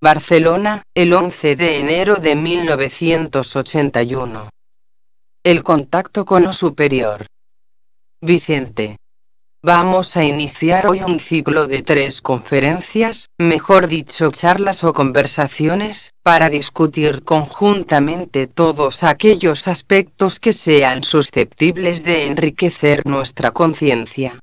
Barcelona, el 11 de enero de 1981. El contacto con lo superior. Vicente. Vamos a iniciar hoy un ciclo de 3 conferencias, mejor dicho charlas o conversaciones, para discutir conjuntamente todos aquellos aspectos que sean susceptibles de enriquecer nuestra conciencia.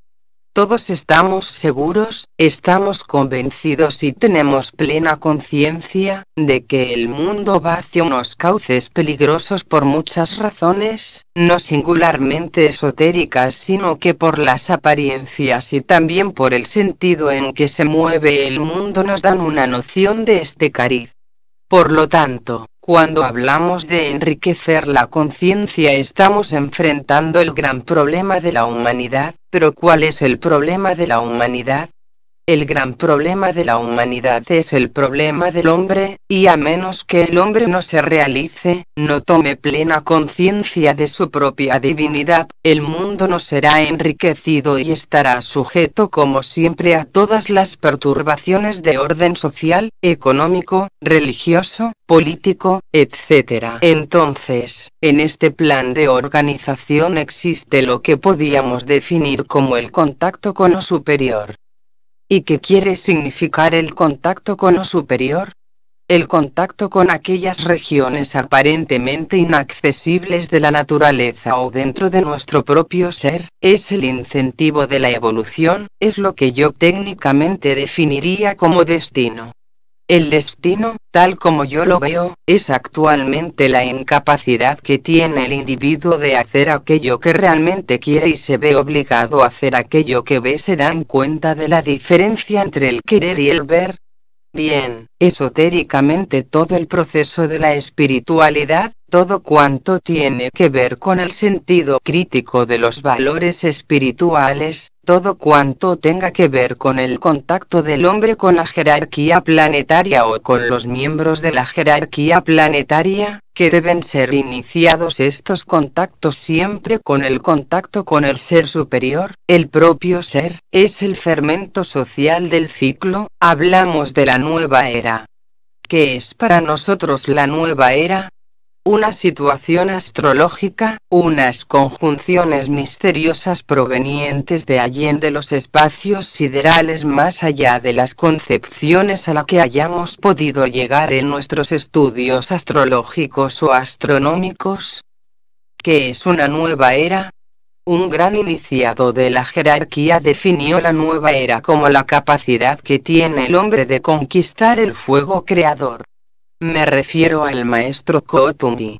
Todos estamos seguros, estamos convencidos y tenemos plena conciencia de que el mundo va hacia unos cauces peligrosos por muchas razones, no singularmente esotéricas, sino que por las apariencias y también por el sentido en que se mueve el mundo nos dan una noción de este cariz. Por lo tanto, cuando hablamos de enriquecer la conciencia estamos enfrentando el gran problema de la humanidad. ¿Pero cuál es el problema de la humanidad? El gran problema de la humanidad es el problema del hombre, y a menos que el hombre no se realice, no tome plena conciencia de su propia divinidad, el mundo no será enriquecido y estará sujeto como siempre a todas las perturbaciones de orden social, económico, religioso, político, etc. Entonces, en este plan de organización existe lo que podíamos definir como el contacto con lo superior. ¿Y qué quiere significar el contacto con lo superior? El contacto con aquellas regiones aparentemente inaccesibles de la naturaleza o dentro de nuestro propio ser, es el incentivo de la evolución, es lo que yo técnicamente definiría como destino. El destino, tal como yo lo veo, es actualmente la incapacidad que tiene el individuo de hacer aquello que realmente quiere y se ve obligado a hacer aquello que ve. ¿Se dan cuenta de la diferencia entre el querer y el ver? Bien, esotéricamente todo el proceso de la espiritualidad, todo cuanto tiene que ver con el sentido crítico de los valores espirituales, todo cuanto tenga que ver con el contacto del hombre con la jerarquía planetaria o con los miembros de la jerarquía planetaria, que deben ser iniciados estos contactos siempre con el contacto con el ser superior, el propio ser, es el fermento social del ciclo. Hablamos de la nueva era. ¿Qué es para nosotros la nueva era? Una situación astrológica, unas conjunciones misteriosas provenientes de allende los espacios siderales, más allá de las concepciones a las que hayamos podido llegar en nuestros estudios astrológicos o astronómicos. ¿Qué es una nueva era? Un gran iniciado de la jerarquía definió la nueva era como la capacidad que tiene el hombre de conquistar el fuego creador. Me refiero al maestro Kotumi.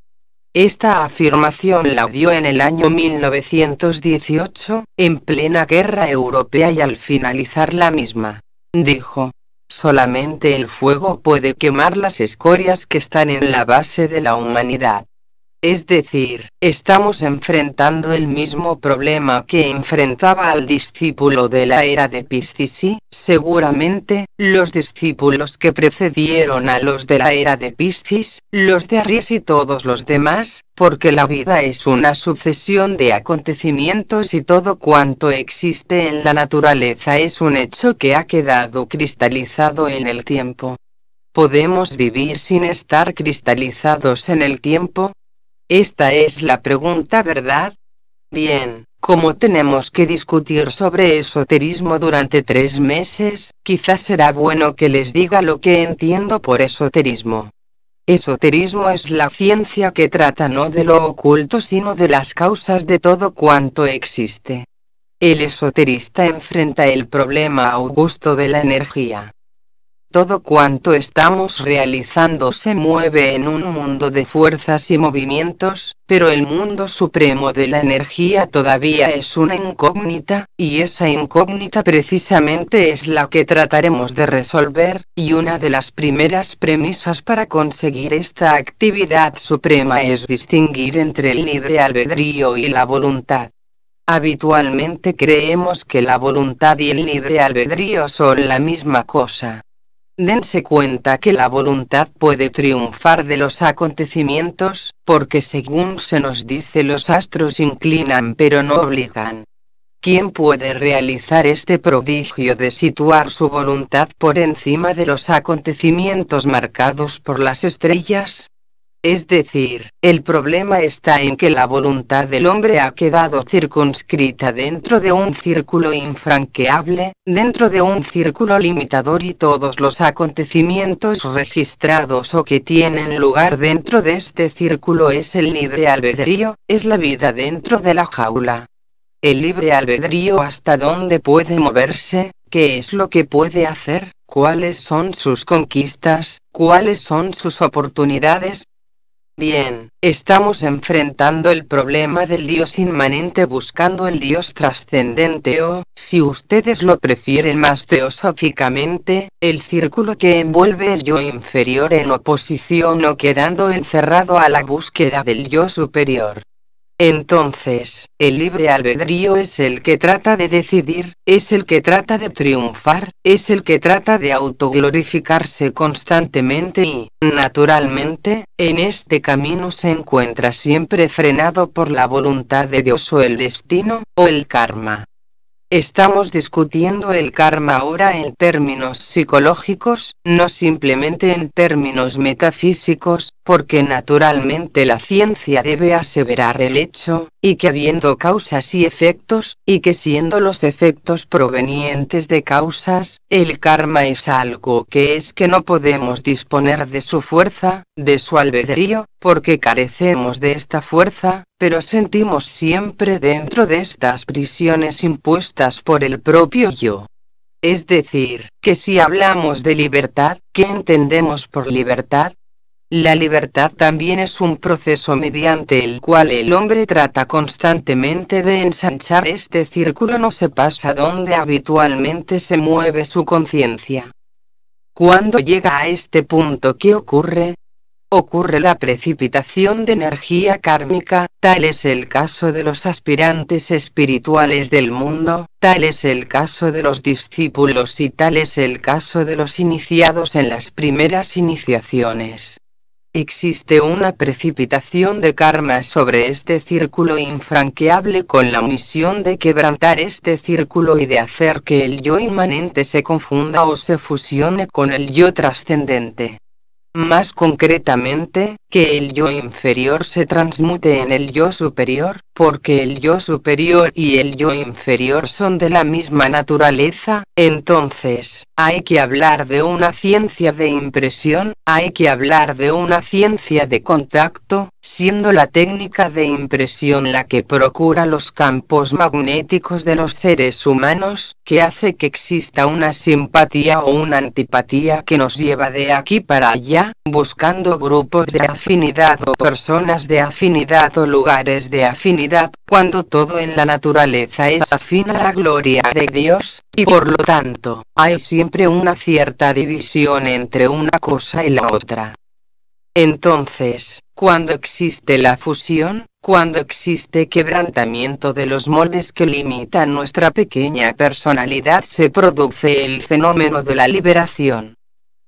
Esta afirmación la dio en el año 1918, en plena guerra europea, y al finalizar la misma, dijo: solamente el fuego puede quemar las escorias que están en la base de la humanidad. Es decir, estamos enfrentando el mismo problema que enfrentaba al discípulo de la era de Piscis y, seguramente, los discípulos que precedieron a los de la era de Piscis, los de Aries y todos los demás, porque la vida es una sucesión de acontecimientos y todo cuanto existe en la naturaleza es un hecho que ha quedado cristalizado en el tiempo. ¿Podemos vivir sin estar cristalizados en el tiempo? Esta es la pregunta, ¿verdad? Bien, como tenemos que discutir sobre esoterismo durante 3 meses, quizás será bueno que les diga lo que entiendo por esoterismo. Esoterismo es la ciencia que trata no de lo oculto sino de las causas de todo cuanto existe. El esoterista enfrenta el problema augusto de la energía. Todo cuanto estamos realizando se mueve en un mundo de fuerzas y movimientos, pero el mundo supremo de la energía todavía es una incógnita, y esa incógnita precisamente es la que trataremos de resolver, y una de las primeras premisas para conseguir esta actividad suprema es distinguir entre el libre albedrío y la voluntad. Habitualmente creemos que la voluntad y el libre albedrío son la misma cosa. Dense cuenta que la voluntad puede triunfar de los acontecimientos, porque según se nos dice los astros inclinan pero no obligan. ¿Quién puede realizar este prodigio de situar su voluntad por encima de los acontecimientos marcados por las estrellas? Es decir, el problema está en que la voluntad del hombre ha quedado circunscrita dentro de un círculo infranqueable, dentro de un círculo limitador, y todos los acontecimientos registrados o que tienen lugar dentro de este círculo es el libre albedrío, es la vida dentro de la jaula. El libre albedrío, ¿hasta dónde puede moverse? ¿Qué es lo que puede hacer? ¿Cuáles son sus conquistas? ¿Cuáles son sus oportunidades? Bien, estamos enfrentando el problema del Dios inmanente buscando el Dios trascendente o, si ustedes lo prefieren más teosóficamente, el círculo que envuelve el yo inferior en oposición o quedando encerrado a la búsqueda del yo superior. Entonces, el libre albedrío es el que trata de decidir, es el que trata de triunfar, es el que trata de autoglorificarse constantemente y, naturalmente, en este camino se encuentra siempre frenado por la voluntad de Dios o el destino, o el karma. Estamos discutiendo el karma ahora en términos psicológicos, no simplemente en términos metafísicos, porque naturalmente la ciencia debe aseverar el hecho, y que habiendo causas y efectos, y que siendo los efectos provenientes de causas, el karma es algo que no podemos disponer de su fuerza, de su albedrío, porque carecemos de esta fuerza, pero sentimos siempre dentro de estas prisiones impuestas por el propio yo. Es decir, que si hablamos de libertad, ¿qué entendemos por libertad? La libertad también es un proceso mediante el cual el hombre trata constantemente de ensanchar este círculo, no se pasa donde habitualmente se mueve su conciencia. Cuando llega a este punto, ¿qué ocurre? Ocurre la precipitación de energía kármica, tal es el caso de los aspirantes espirituales del mundo, tal es el caso de los discípulos y tal es el caso de los iniciados en las primeras iniciaciones. Existe una precipitación de karma sobre este círculo infranqueable con la misión de quebrantar este círculo y de hacer que el yo inmanente se confunda o se fusione con el yo trascendente. Más concretamente, que el yo inferior se transmute en el yo superior, porque el yo superior y el yo inferior son de la misma naturaleza. Entonces, hay que hablar de una ciencia de impresión, hay que hablar de una ciencia de contacto, siendo la técnica de impresión la que procura los campos magnéticos de los seres humanos, que hace que exista una simpatía o una antipatía que nos lleva de aquí para allá, buscando grupos de afinidad o personas de afinidad o lugares de afinidad, cuando todo en la naturaleza es afín a la gloria de Dios, y por lo tanto, hay siempre una cierta división entre una cosa y la otra. Entonces, cuando existe la fusión, cuando existe quebrantamiento de los moldes que limitan nuestra pequeña personalidad, se produce el fenómeno de la liberación.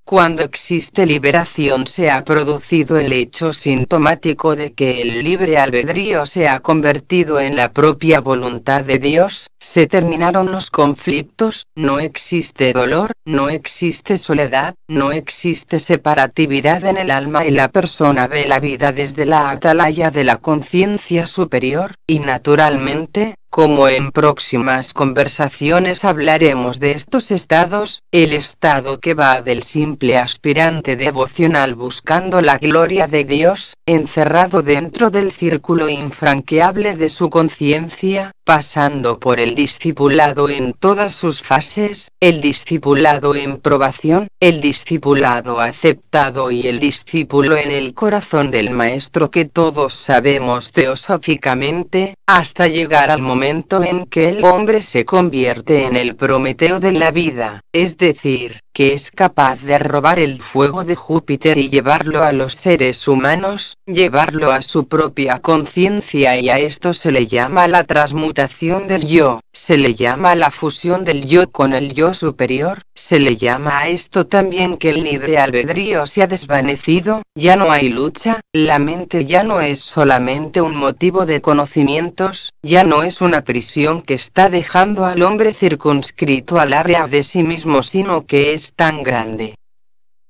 Cuando existe liberación se ha producido el hecho sintomático de que el libre albedrío se ha convertido en la propia voluntad de Dios, se terminaron los conflictos, no existe dolor, no existe soledad, no existe separatividad en el alma y la persona ve la vida desde la atalaya de la conciencia superior, y naturalmente, como en próximas conversaciones hablaremos de estos estados, el estado que va del simple aspirante devocional buscando la gloria de Dios, encerrado dentro del círculo infranqueable de su conciencia, pasando por el discipulado en todas sus fases, el discipulado en probación, el discipulado aceptado y el discípulo en el corazón del maestro que todos sabemos teosóficamente, hasta llegar al momento en que el hombre se convierte en el Prometeo de la vida, es decir, que es capaz de robar el fuego de Júpiter y llevarlo a los seres humanos, llevarlo a su propia conciencia, y a esto se le llama la transmutación del yo, se le llama la fusión del yo con el yo superior, Se le llama a esto también que el libre albedrío se ha desvanecido, ya no hay lucha, la mente ya no es solamente un motivo de conocimientos, ya no es una prisión que está dejando al hombre circunscrito al área de sí mismo, sino que es tan grande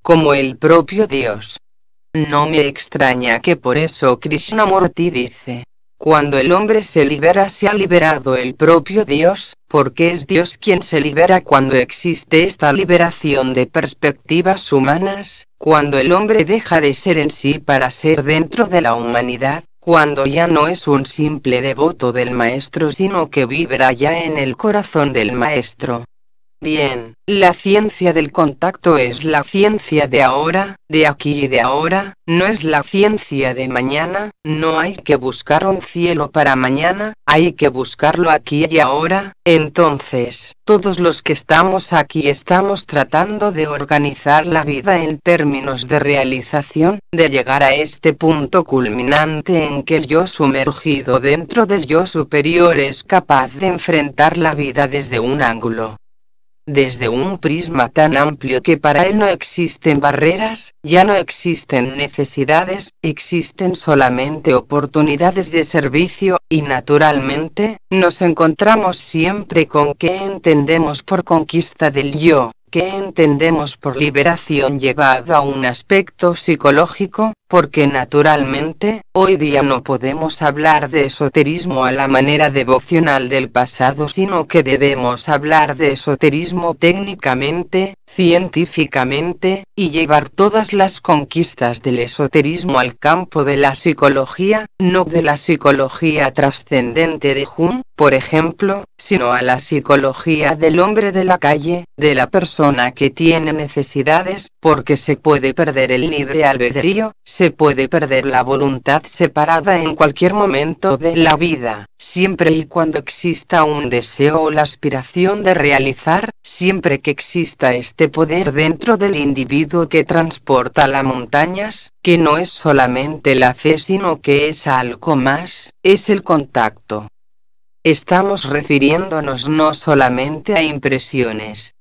como el propio Dios. No me extraña que por eso Krishnamurti dice: cuando el hombre se libera, se ha liberado el propio Dios, porque es Dios quien se libera cuando existe esta liberación de perspectivas humanas, cuando el hombre deja de ser en sí para ser dentro de la humanidad, cuando ya no es un simple devoto del maestro sino que vibra ya en el corazón del maestro. Bien, la ciencia del contacto es la ciencia de ahora, de aquí y de ahora, no es la ciencia de mañana, no hay que buscar un cielo para mañana, hay que buscarlo aquí y ahora. Entonces, todos los que estamos aquí estamos tratando de organizar la vida en términos de realización, de llegar a este punto culminante en que el yo sumergido dentro del yo superior es capaz de enfrentar la vida desde un ángulo, desde un prisma tan amplio que para él no existen barreras, ya no existen necesidades, existen solamente oportunidades de servicio, y naturalmente, nos encontramos siempre con qué entendemos por conquista del yo, qué entendemos por liberación llevada a un aspecto psicológico, porque naturalmente, hoy día no podemos hablar de esoterismo a la manera devocional del pasado, sino que debemos hablar de esoterismo técnicamente, científicamente, y llevar todas las conquistas del esoterismo al campo de la psicología, no de la psicología trascendente de Jung, por ejemplo, sino a la psicología del hombre de la calle, de la persona que tiene necesidades, porque se puede perder el libre albedrío, se puede perder la voluntad separada en cualquier momento de la vida, siempre y cuando exista un deseo o la aspiración de realizar, siempre que exista este poder dentro del individuo que transporta las montañas, que no es solamente la fe sino que es algo más, es el contacto. Estamos refiriéndonos no solamente a impresiones.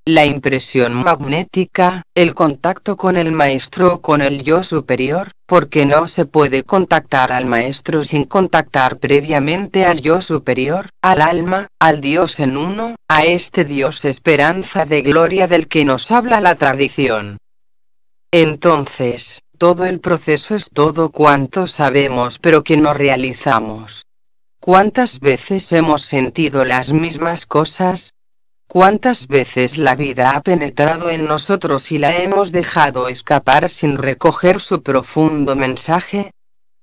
La impresión magnética, el contacto con el maestro o con el yo superior, porque no se puede contactar al maestro sin contactar previamente al yo superior, al alma, al Dios en uno, a este Dios esperanza de gloria del que nos habla la tradición. Entonces, todo el proceso es todo cuanto sabemos pero que no realizamos. ¿Cuántas veces hemos sentido las mismas cosas? ¿Cuántas veces la vida ha penetrado en nosotros y la hemos dejado escapar sin recoger su profundo mensaje?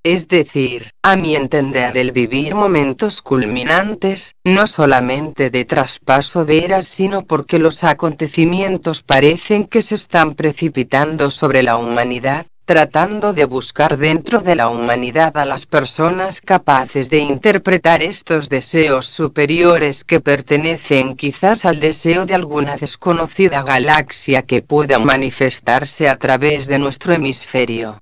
Es decir, a mi entender, el vivir momentos culminantes, no solamente de traspaso de eras sino porque los acontecimientos parecen que se están precipitando sobre la humanidad, tratando de buscar dentro de la humanidad a las personas capaces de interpretar estos deseos superiores que pertenecen quizás al deseo de alguna desconocida galaxia que pueda manifestarse a través de nuestro hemisferio.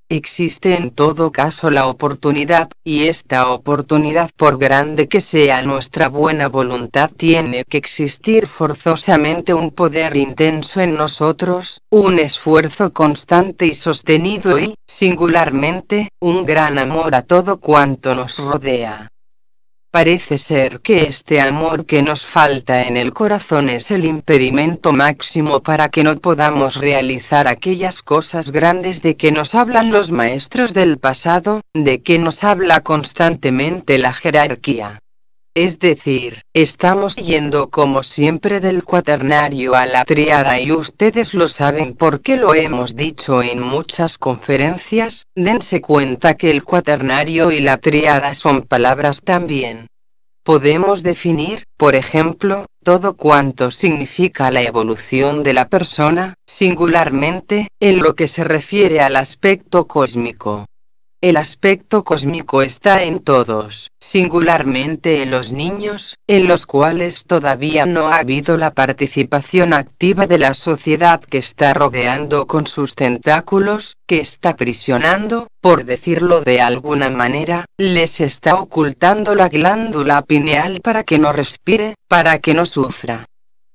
Existe en todo caso la oportunidad, y esta oportunidad, por grande que sea nuestra buena voluntad, tiene que existir forzosamente un poder intenso en nosotros, un esfuerzo constante y sostenido y, singularmente, un gran amor a todo cuanto nos rodea. Parece ser que este amor que nos falta en el corazón es el impedimento máximo para que no podamos realizar aquellas cosas grandes de que nos hablan los maestros del pasado, de que nos habla constantemente la jerarquía. Es decir, estamos yendo como siempre del cuaternario a la tríada y ustedes lo saben porque lo hemos dicho en muchas conferencias. Dense cuenta que el cuaternario y la tríada son palabras también. Podemos definir, por ejemplo, todo cuanto significa la evolución de la persona, singularmente, en lo que se refiere al aspecto cósmico. El aspecto cósmico está en todos, singularmente en los niños, en los cuales todavía no ha habido la participación activa de la sociedad que está rodeando con sus tentáculos, que está aprisionando, por decirlo de alguna manera, les está ocultando la glándula pineal para que no respire, para que no sufra.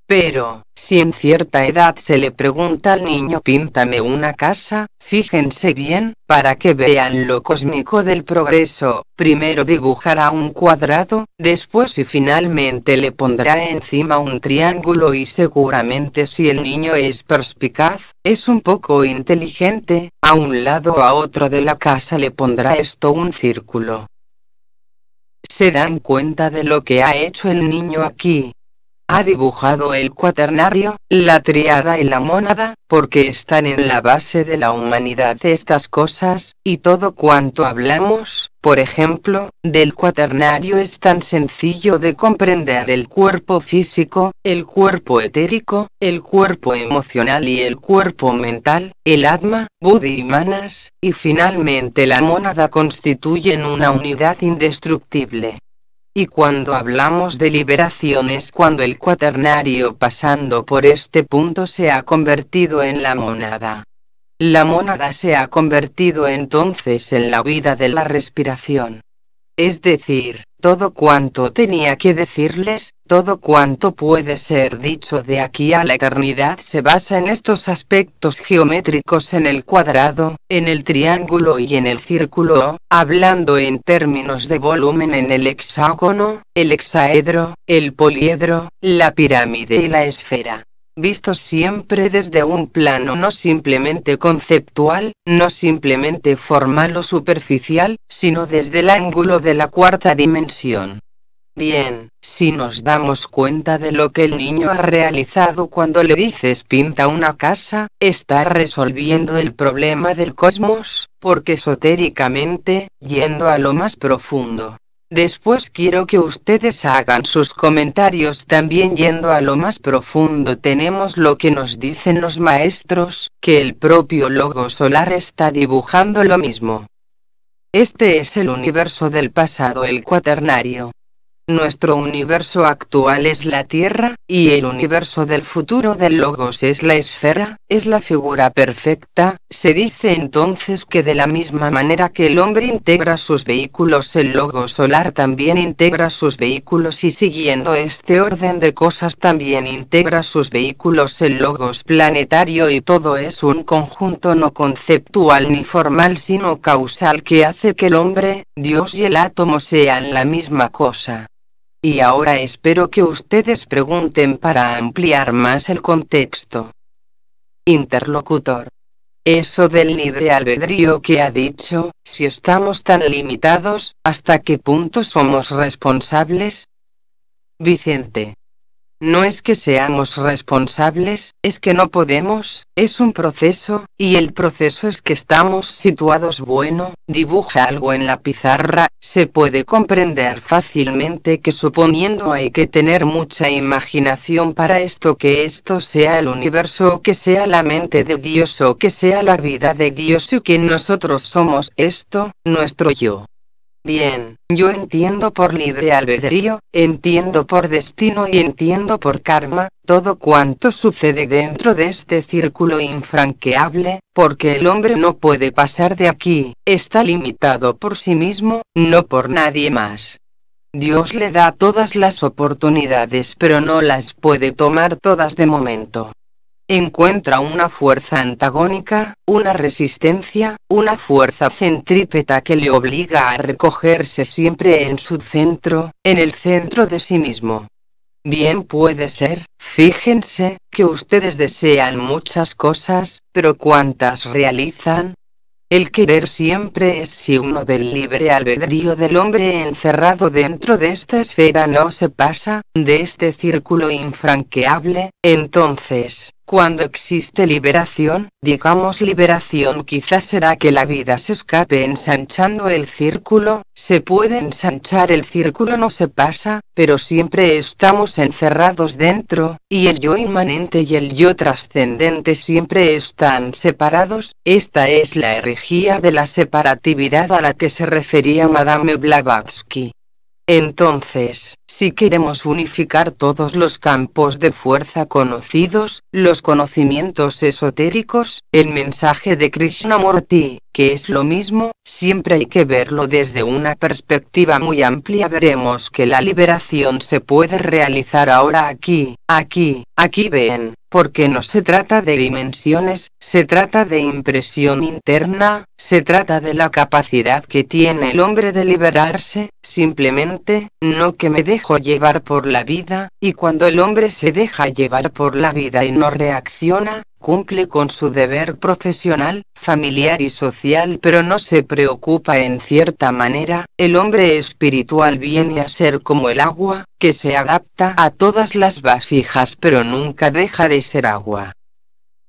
Pero, si en cierta edad se le pregunta al niño píntame una casa, fíjense bien, para que vean lo cósmico del progreso, primero dibujará un cuadrado, después y finalmente le pondrá encima un triángulo y seguramente si el niño es perspicaz, es un poco inteligente, a un lado o a otro de la casa le pondrá esto un círculo. ¿Se dan cuenta de lo que ha hecho el niño aquí? Ha dibujado el cuaternario, la tríada y la mónada, porque están en la base de la humanidad estas cosas, y todo cuanto hablamos, por ejemplo, del cuaternario es tan sencillo de comprender: el cuerpo físico, el cuerpo etérico, el cuerpo emocional y el cuerpo mental, el Atma, Buddhi y Manas, y finalmente la mónada constituyen una unidad indestructible. Y cuando hablamos de liberación es cuando el cuaternario pasando por este punto se ha convertido en la mónada. La mónada se ha convertido entonces en la vida de la respiración. Es decir, todo cuanto tenía que decirles, todo cuanto puede ser dicho de aquí a la eternidad se basa en estos aspectos geométricos, en el cuadrado, en el triángulo y en el círculo, hablando en términos de volumen en el hexágono, el hexaedro, el poliedro, la pirámide y la esfera. Vistos siempre desde un plano no simplemente conceptual, no simplemente formal o superficial, sino desde el ángulo de la cuarta dimensión. Bien, si nos damos cuenta de lo que el niño ha realizado cuando le dices pinta una casa, está resolviendo el problema del cosmos, porque esotéricamente, yendo a lo más profundo. Después quiero que ustedes hagan sus comentarios también yendo a lo más profundo. Tenemos lo que nos dicen los maestros, que el propio logo solar está dibujando lo mismo. Este es el universo del pasado, el cuaternario. Nuestro universo actual es la Tierra, y el universo del futuro del Logos es la esfera, es la figura perfecta. Se dice entonces que de la misma manera que el hombre integra sus vehículos, el Logos solar también integra sus vehículos, y siguiendo este orden de cosas también integra sus vehículos el Logos planetario, y todo es un conjunto no conceptual ni formal sino causal que hace que el hombre, Dios y el átomo sean la misma cosa. Y ahora espero que ustedes pregunten para ampliar más el contexto. Interlocutor. Eso del libre albedrío que ha dicho, si estamos tan limitados, ¿hasta qué punto somos responsables? Vicente. No es que seamos responsables, es que no podemos, es un proceso, y el proceso es que estamos situados. Bueno, dibuja algo en la pizarra, se puede comprender fácilmente que suponiendo hay que tener mucha imaginación para esto, que esto sea el universo o que sea la mente de Dios o que sea la vida de Dios y que nosotros somos esto, nuestro yo. Bien, yo entiendo por libre albedrío, entiendo por destino y entiendo por karma, todo cuanto sucede dentro de este círculo infranqueable, porque el hombre no puede pasar de aquí, está limitado por sí mismo, no por nadie más. Dios le da todas las oportunidades pero no las puede tomar todas de momento. Encuentra una fuerza antagónica, una resistencia, una fuerza centrípeta que le obliga a recogerse siempre en su centro, en el centro de sí mismo. Bien puede ser, fíjense, que ustedes desean muchas cosas, pero ¿cuántas realizan? El querer siempre es signo del libre albedrío del hombre encerrado dentro de esta esfera, no se pasa de este círculo infranqueable. Entonces, cuando existe liberación, digamos liberación, quizás será que la vida se escape ensanchando el círculo. Se puede ensanchar el círculo, no se pasa, pero siempre estamos encerrados dentro, y el yo inmanente y el yo trascendente siempre están separados. Esta es la herejía de la separatividad a la que se refería Madame Blavatsky. Entonces, si queremos unificar todos los campos de fuerza conocidos, los conocimientos esotéricos, el mensaje de Krishnamurti, que es lo mismo, siempre hay que verlo desde una perspectiva muy amplia. Veremos que la liberación se puede realizar ahora aquí ven, porque no se trata de dimensiones, se trata de impresión interna, se trata de la capacidad que tiene el hombre de liberarse, simplemente, no que me dejo llevar por la vida, y cuando el hombre se deja llevar por la vida y no reacciona, cumple con su deber profesional, familiar y social, pero no se preocupa en cierta manera. El hombre espiritual viene a ser como el agua, que se adapta a todas las vasijas pero nunca deja de ser agua.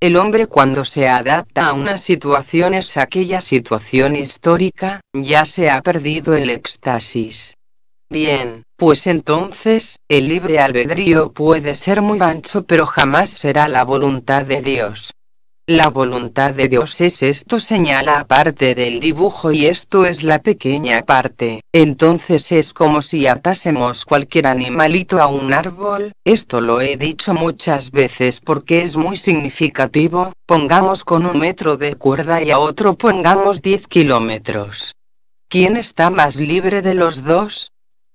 El hombre cuando se adapta a una situación es aquella situación histórica, ya se ha perdido el éxtasis. Bien, pues entonces, el libre albedrío puede ser muy ancho pero jamás será la voluntad de Dios. La voluntad de Dios es esto, señala aparte del dibujo, y esto es la pequeña parte. Entonces es como si atásemos cualquier animalito a un árbol. Esto lo he dicho muchas veces porque es muy significativo. Pongamos con 1 metro de cuerda y a otro pongamos 10 kilómetros. ¿Quién está más libre de los dos?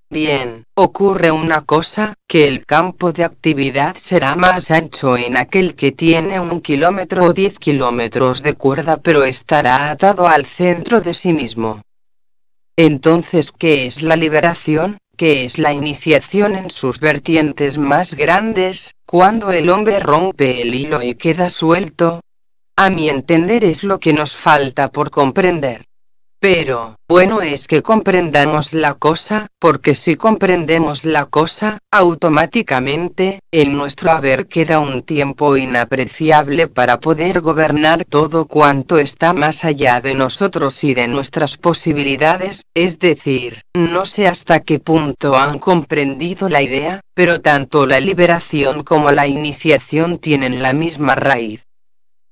Bien, ocurre una cosa, que el campo de actividad será más ancho en aquel que tiene 1 kilómetro o 10 kilómetros de cuerda, pero estará atado al centro de sí mismo. Entonces, ¿qué es la liberación? ¿Qué es la iniciación en sus vertientes más grandes, cuando el hombre rompe el hilo y queda suelto? A mi entender es lo que nos falta por comprender. Pero, bueno es que comprendamos la cosa, porque si comprendemos la cosa, automáticamente, en nuestro haber queda un tiempo inapreciable para poder gobernar todo cuanto está más allá de nosotros y de nuestras posibilidades, es decir, no sé hasta qué punto han comprendido la idea, pero tanto la liberación como la iniciación tienen la misma raíz.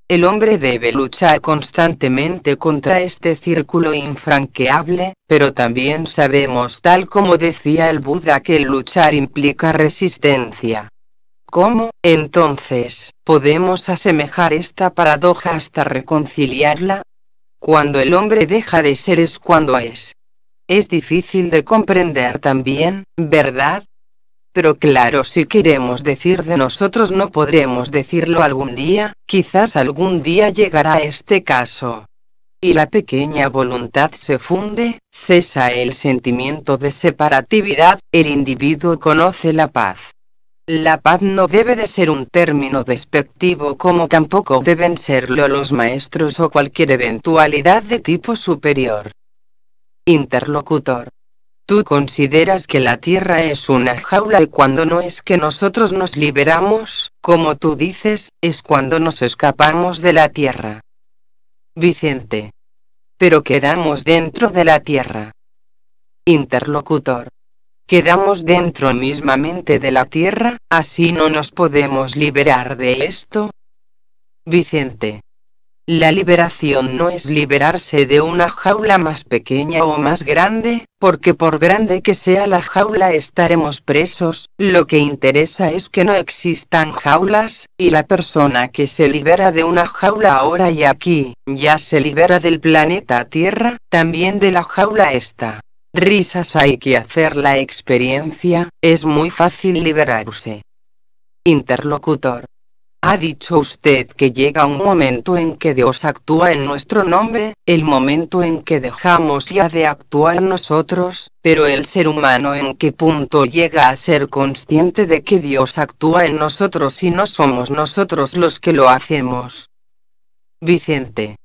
El hombre debe luchar constantemente contra este círculo infranqueable, pero también sabemos, tal como decía el Buda, que el luchar implica resistencia. ¿Cómo, entonces, podemos asemejar esta paradoja hasta reconciliarla? Cuando el hombre deja de ser es cuando es. Es difícil de comprender también, ¿verdad? Pero claro, si queremos decir de nosotros no podremos decirlo algún día, quizás algún día llegará este caso. Y la pequeña voluntad se funde, cesa el sentimiento de separatividad, el individuo conoce la paz. La paz no debe de ser un término despectivo, como tampoco deben serlo los maestros o cualquier eventualidad de tipo superior. Interlocutor. Tú consideras que la Tierra es una jaula y cuando no es que nosotros nos liberamos, como tú dices, es cuando nos escapamos de la Tierra. Vicente. Pero quedamos dentro de la Tierra. Interlocutor. Quedamos dentro mismamente de la Tierra, así no nos podemos liberar de esto. Vicente. La liberación no es liberarse de una jaula más pequeña o más grande, porque por grande que sea la jaula estaremos presos. Lo que interesa es que no existan jaulas, y la persona que se libera de una jaula ahora y aquí, ya se libera del planeta Tierra, también de la jaula esta. Risas, hay que hacer la experiencia, es muy fácil liberarse. Interlocutor. Ha dicho usted que llega un momento en que Dios actúa en nuestro nombre, el momento en que dejamos ya de actuar nosotros, pero el ser humano ¿en qué punto llega a ser consciente de que Dios actúa en nosotros y no somos nosotros los que lo hacemos? Vicente.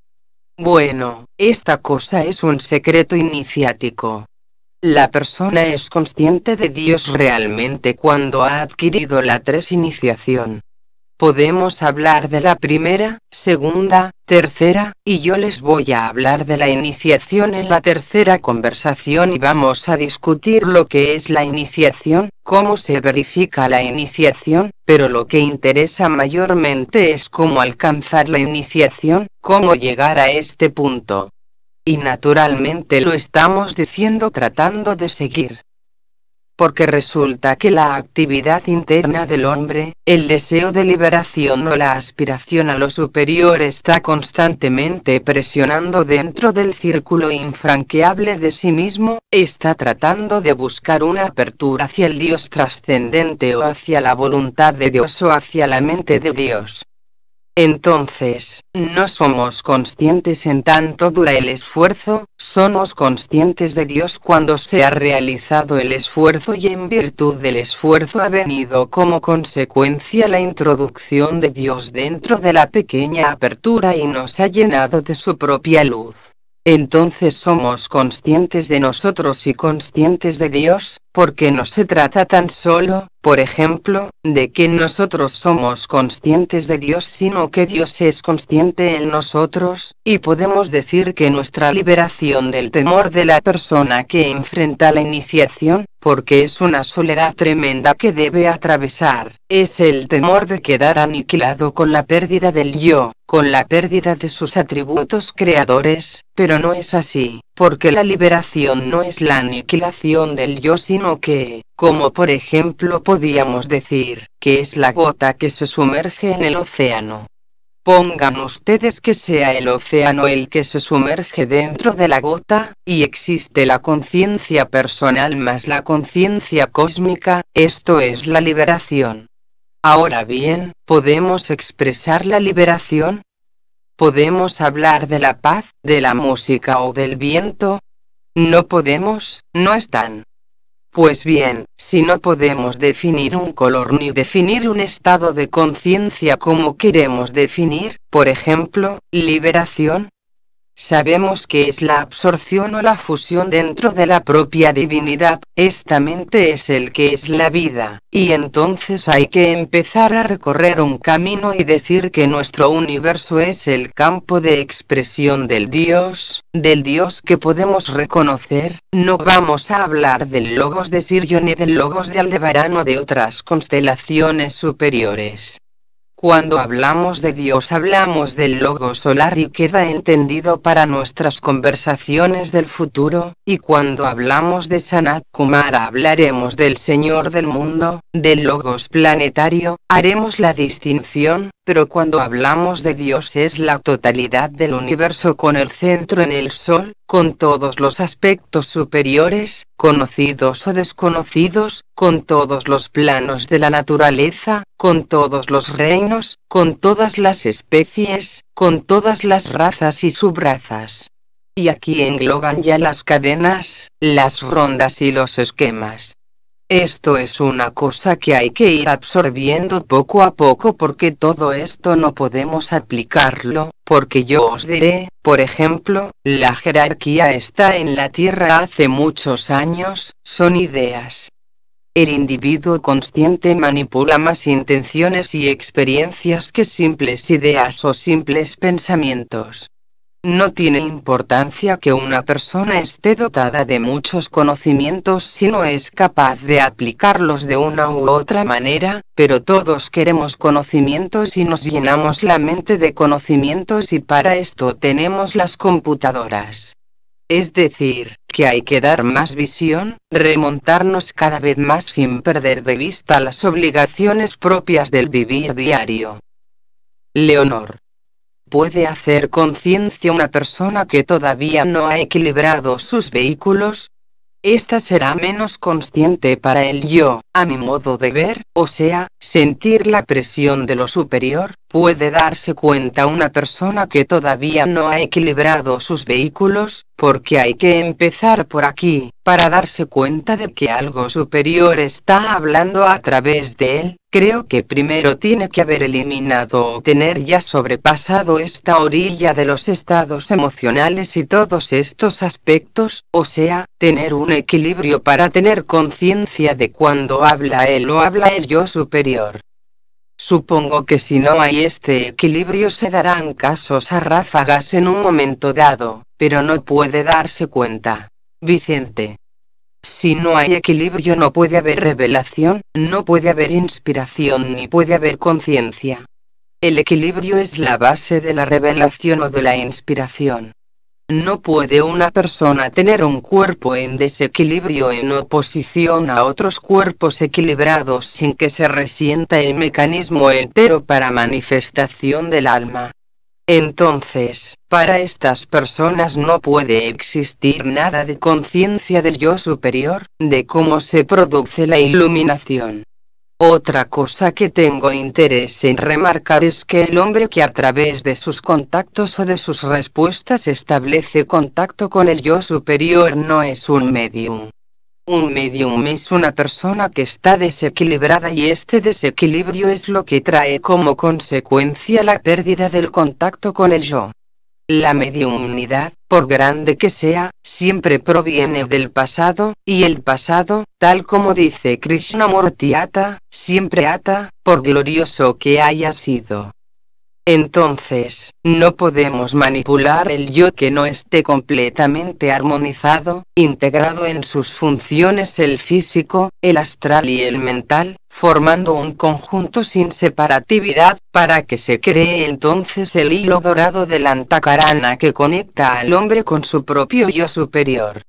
Bueno, esta cosa es un secreto iniciático. La persona es consciente de Dios realmente cuando ha adquirido la iniciación. Podemos hablar de la primera, segunda, tercera, y yo les voy a hablar de la iniciación en la tercera conversación y vamos a discutir lo que es la iniciación, cómo se verifica la iniciación, pero lo que interesa mayormente es cómo alcanzar la iniciación, cómo llegar a este punto. Y naturalmente lo estamos diciendo tratando de seguir porque resulta que la actividad interna del hombre, el deseo de liberación o la aspiración a lo superior está constantemente presionando dentro del círculo infranqueable de sí mismo, está tratando de buscar una apertura hacia el Dios trascendente o hacia la voluntad de Dios o hacia la mente de Dios. Entonces, no somos conscientes en tanto dura el esfuerzo, somos conscientes de Dios cuando se ha realizado el esfuerzo y en virtud del esfuerzo ha venido como consecuencia la introducción de Dios dentro de la pequeña apertura y nos ha llenado de su propia luz. Entonces somos conscientes de nosotros y conscientes de Dios, porque no se trata tan solo, por ejemplo, de que nosotros somos conscientes de Dios, sino que Dios es consciente en nosotros, y podemos decir que nuestra liberación del temor de la persona que enfrenta la iniciación, porque es una soledad tremenda que debe atravesar, es el temor de quedar aniquilado con la pérdida del yo, con la pérdida de sus atributos creadores, pero no es así, porque la liberación no es la aniquilación del yo, sino que, como por ejemplo podíamos decir, que es la gota que se sumerge en el océano. Pongan ustedes que sea el océano el que se sumerge dentro de la gota, y existe la conciencia personal más la conciencia cósmica, esto es la liberación. Ahora bien, ¿podemos expresar la liberación? ¿Podemos hablar de la paz, de la música o del viento? No podemos, no están. Pues bien, si no podemos definir un color ni definir un estado de conciencia como queremos definir, por ejemplo, liberación, sabemos que es la absorción o la fusión dentro de la propia divinidad, esta mente es el que es la vida, y entonces hay que empezar a recorrer un camino y decir que nuestro universo es el campo de expresión del Dios que podemos reconocer. No vamos a hablar del Logos de Sirio ni del Logos de Aldebarán o de otras constelaciones superiores. Cuando hablamos de Dios hablamos del Logos solar y queda entendido para nuestras conversaciones del futuro, y cuando hablamos de Sanat Kumara hablaremos del Señor del mundo, del Logos planetario, haremos la distinción, pero cuando hablamos de Dios es la totalidad del universo con el centro en el Sol, con todos los aspectos superiores, conocidos o desconocidos, con todos los planos de la naturaleza, con todos los reinos, con todas las especies, con todas las razas y subrazas. Y aquí engloban ya las cadenas, las rondas y los esquemas. Esto es una cosa que hay que ir absorbiendo poco a poco porque todo esto no podemos aplicarlo, porque yo os diré, por ejemplo, la jerarquía está en la Tierra hace muchos años, son ideas. El individuo consciente manipula más intenciones y experiencias que simples ideas o simples pensamientos. No tiene importancia que una persona esté dotada de muchos conocimientos si no es capaz de aplicarlos de una u otra manera, pero todos queremos conocimientos y nos llenamos la mente de conocimientos y para esto tenemos las computadoras. Es decir, que hay que dar más visión, remontarnos cada vez más sin perder de vista las obligaciones propias del vivir diario. Leonor. ¿Puede hacer conciencia una persona que todavía no ha equilibrado sus vehículos? Esta será menos consciente para el yo, a mi modo de ver, o sea, sentir la presión de lo superior. ¿Puede darse cuenta una persona que todavía no ha equilibrado sus vehículos? Porque hay que empezar por aquí, para darse cuenta de que algo superior está hablando a través de él. Creo que primero tiene que haber eliminado o tener ya sobrepasado esta orilla de los estados emocionales y todos estos aspectos, o sea, tener un equilibrio para tener conciencia de cuando habla él o habla el yo superior. Supongo que si no hay este equilibrio se darán casos a ráfagas en un momento dado, pero no puede darse cuenta. Vicente. Si no hay equilibrio no puede haber revelación, no puede haber inspiración ni puede haber conciencia. El equilibrio es la base de la revelación o de la inspiración. No puede una persona tener un cuerpo en desequilibrio en oposición a otros cuerpos equilibrados sin que se resienta el mecanismo entero para manifestación del alma. Entonces, para estas personas no puede existir nada de conciencia del yo superior, de cómo se produce la iluminación. Otra cosa que tengo interés en remarcar es que el hombre que a través de sus contactos o de sus respuestas establece contacto con el yo superior no es un medium. Un medium es una persona que está desequilibrada y este desequilibrio es lo que trae como consecuencia la pérdida del contacto con el yo. La mediumnidad, por grande que sea, siempre proviene del pasado, y el pasado, tal como dice Krishnamurti ata, siempre ata, por glorioso que haya sido. Entonces, no podemos manipular el yo que no esté completamente armonizado, integrado en sus funciones el físico, el astral y el mental, formando un conjunto sin separatividad, para que se cree entonces el hilo dorado del antakarana que conecta al hombre con su propio yo superior.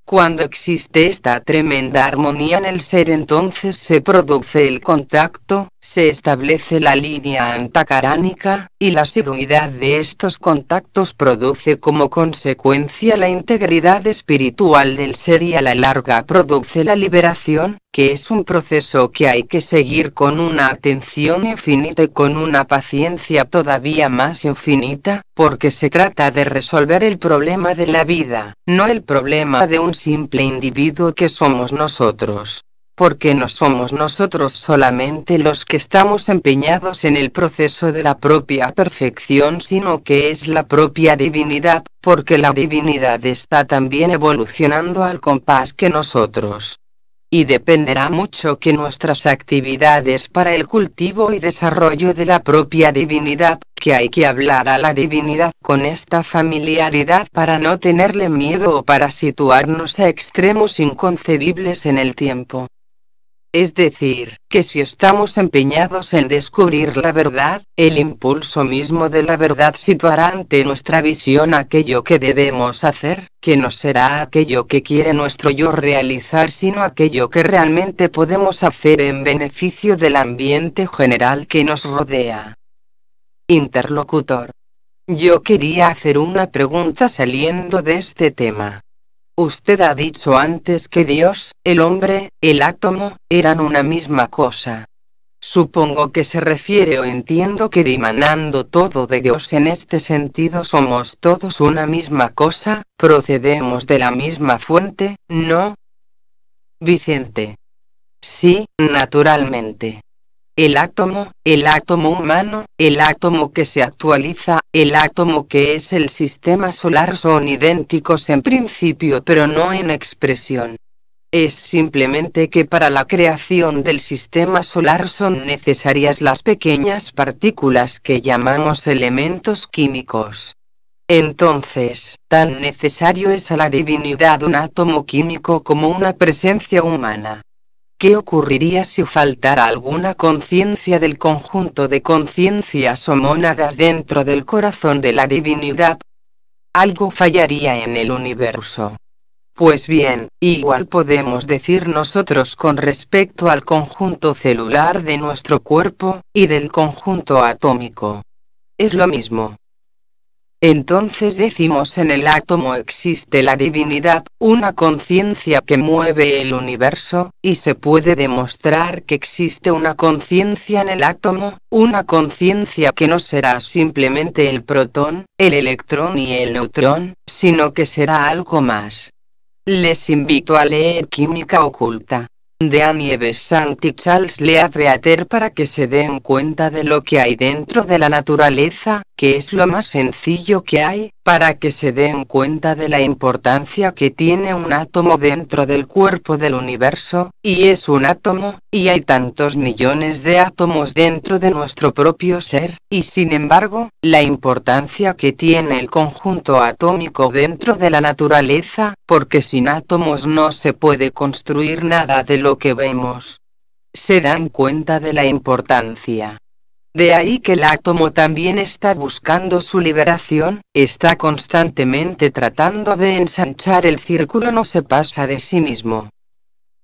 Cuando existe esta tremenda armonía en el ser, entonces se produce el contacto, se establece la línea antakaránica, y la asiduidad de estos contactos produce como consecuencia la integridad espiritual del ser y a la larga produce la liberación, que es un proceso que hay que seguir con una atención infinita y con una paciencia todavía más infinita, porque se trata de resolver el problema de la vida, no el problema de un simple individuo que somos nosotros. Porque no somos nosotros solamente los que estamos empeñados en el proceso de la propia perfección, sino que es la propia divinidad, porque la divinidad está también evolucionando al compás que nosotros. Y dependerá mucho que nuestras actividades para el cultivo y desarrollo de la propia divinidad, que hay que hablar a la divinidad con esta familiaridad para no tenerle miedo o para situarnos a extremos inconcebibles en el tiempo. Es decir, que si estamos empeñados en descubrir la verdad, el impulso mismo de la verdad situará ante nuestra visión aquello que debemos hacer, que no será aquello que quiere nuestro yo realizar, sino aquello que realmente podemos hacer en beneficio del ambiente general que nos rodea. Interlocutor. Yo quería hacer una pregunta saliendo de este tema. Usted ha dicho antes que Dios, el hombre, el átomo, eran una misma cosa. Supongo que se refiere o entiendo que dimanando todo de Dios en este sentido somos todos una misma cosa, procedemos de la misma fuente, ¿no? Vicente. Sí, naturalmente. El átomo humano, el átomo que se actualiza, el átomo que es el sistema solar son idénticos en principio pero no en expresión. Es simplemente que para la creación del sistema solar son necesarias las pequeñas partículas que llamamos elementos químicos. Entonces, tan necesario es a la divinidad un átomo químico como una presencia humana. ¿Qué ocurriría si faltara alguna conciencia del conjunto de conciencias o mónadas dentro del corazón de la divinidad? Algo fallaría en el universo. Pues bien, igual podemos decir nosotros con respecto al conjunto celular de nuestro cuerpo, y del conjunto atómico. Es lo mismo. Entonces decimos en el átomo existe la divinidad, una conciencia que mueve el universo, y se puede demostrar que existe una conciencia en el átomo, una conciencia que no será simplemente el protón, el electrón y el neutrón, sino que será algo más. Les invito a leer Química Oculta, de Annie Besant y Charles Leadbeater para que se den cuenta de lo que hay dentro de la naturaleza, que es lo más sencillo que hay, para que se den cuenta de la importancia que tiene un átomo dentro del cuerpo del universo, y es un átomo, y hay tantos millones de átomos dentro de nuestro propio ser, y sin embargo, la importancia que tiene el conjunto atómico dentro de la naturaleza, porque sin átomos no se puede construir nada de lo que vemos. ¿Se dan cuenta de la importancia? De ahí que el átomo también está buscando su liberación, está constantemente tratando de ensanchar el círculo, no se pasa de sí mismo.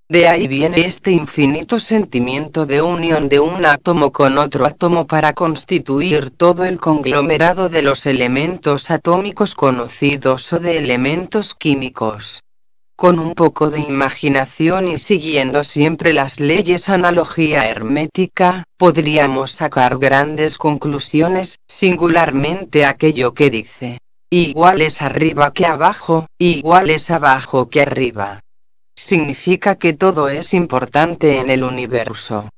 De ahí viene este infinito sentimiento de unión de un átomo con otro átomo para constituir todo el conglomerado de los elementos atómicos conocidos o de elementos químicos. Con un poco de imaginación y siguiendo siempre las leyes analogía hermética, podríamos sacar grandes conclusiones, singularmente aquello que dice: igual es arriba que abajo, igual es abajo que arriba. Significa que todo es importante en el universo.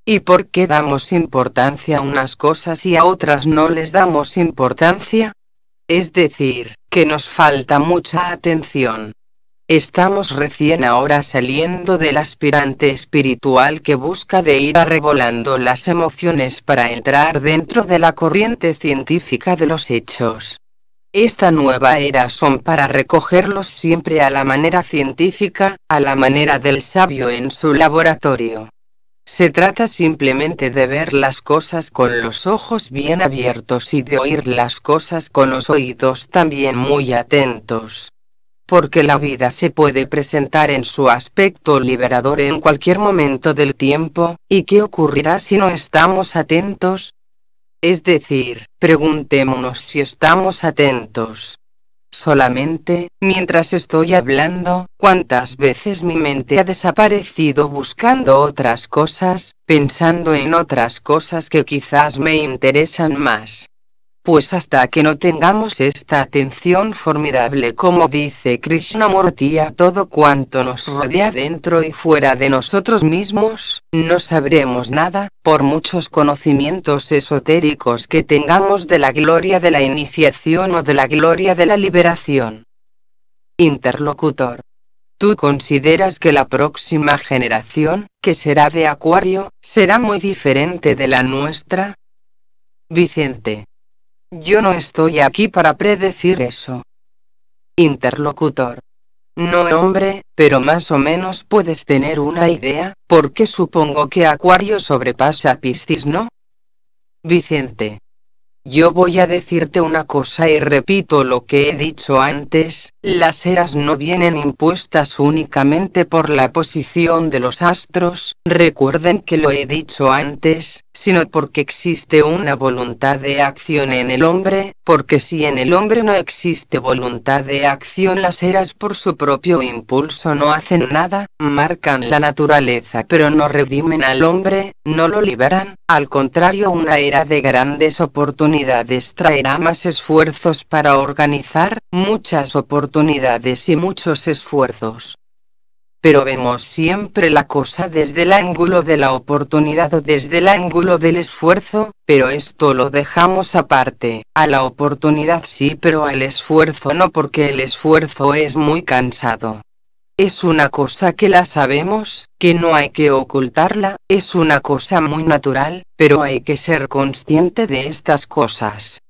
¿Y por qué damos importancia a unas cosas y a otras no les damos importancia? Es decir, que nos falta mucha atención. Estamos recién ahora saliendo del aspirante espiritual que busca de ir arrebolando las emociones para entrar dentro de la corriente científica de los hechos. Esta nueva era son para recogerlos siempre a la manera científica, a la manera del sabio en su laboratorio. Se trata simplemente de ver las cosas con los ojos bien abiertos y de oír las cosas con los oídos también muy atentos. Porque la vida se puede presentar en su aspecto liberador en cualquier momento del tiempo, ¿y qué ocurrirá si no estamos atentos? Es decir, preguntémonos si estamos atentos. Solamente, mientras estoy hablando, ¿cuántas veces mi mente ha desaparecido buscando otras cosas, pensando en otras cosas que quizás me interesan más? Pues hasta que no tengamos esta atención formidable, como dice Krishnamurti, a todo cuanto nos rodea dentro y fuera de nosotros mismos, no sabremos nada, por muchos conocimientos esotéricos que tengamos de la gloria de la iniciación o de la gloria de la liberación. Interlocutor: ¿tú consideras que la próxima generación, que será de Acuario, será muy diferente de la nuestra? Vicente: yo no estoy aquí para predecir eso. Interlocutor: no, hombre, pero más o menos puedes tener una idea, porque supongo que Acuario sobrepasa a Piscis, ¿no? Vicente: yo voy a decirte una cosa y repito lo que he dicho antes, las eras no vienen impuestas únicamente por la posición de los astros, recuerden que lo he dicho antes, sino porque existe una voluntad de acción en el hombre, porque si en el hombre no existe voluntad de acción, las eras por su propio impulso no hacen nada, marcan la naturaleza pero no redimen al hombre, no lo liberan. Al contrario, una era de grandes oportunidades traerá más esfuerzos para organizar, muchas oportunidades y muchos esfuerzos. Pero vemos siempre la cosa desde el ángulo de la oportunidad o desde el ángulo del esfuerzo, pero esto lo dejamos aparte. A la oportunidad sí, pero al esfuerzo no, porque el esfuerzo es muy cansado. Es una cosa que la sabemos, que no hay que ocultarla, es una cosa muy natural, pero hay que ser consciente de estas cosas.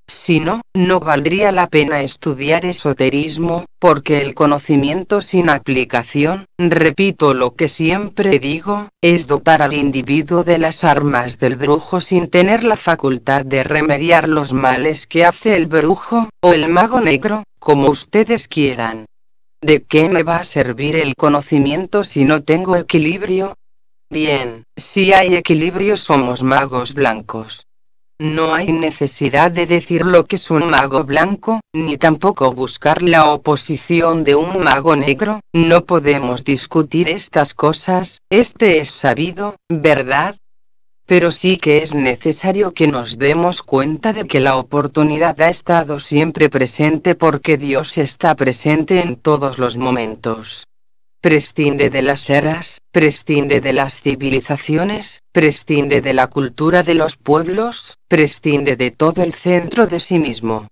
Si no, no valdría la pena estudiar esoterismo, porque el conocimiento sin aplicación, repito lo que siempre digo, es dotar al individuo de las armas del brujo sin tener la facultad de remediar los males que hace el brujo, o el mago negro, como ustedes quieran. ¿De qué me va a servir el conocimiento si no tengo equilibrio? Bien, si hay equilibrio somos magos blancos. No hay necesidad de decir lo que es un mago blanco, ni tampoco buscar la oposición de un mago negro, no podemos discutir estas cosas, este es sabido, ¿verdad? Pero sí que es necesario que nos demos cuenta de que la oportunidad ha estado siempre presente porque Dios está presente en todos los momentos. Prescinde de las eras, prescinde de las civilizaciones, prescinde de la cultura de los pueblos, prescinde de todo el centro de sí mismo.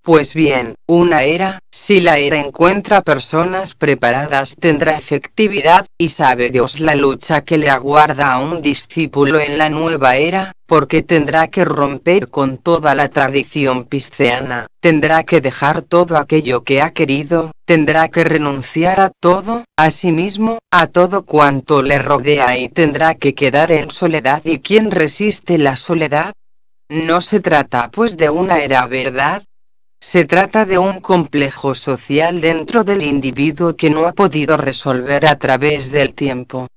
Pues bien, una era, si la era encuentra personas preparadas tendrá efectividad, y sabe Dios la lucha que le aguarda a un discípulo en la nueva era, porque tendrá que romper con toda la tradición pisceana, tendrá que dejar todo aquello que ha querido, tendrá que renunciar a todo, a sí mismo, a todo cuanto le rodea y tendrá que quedar en soledad. ¿Y quién resiste la soledad? No se trata pues de una era, ¿verdad? Se trata de un complejo social dentro del individuo que no ha podido resolver a través del tiempo.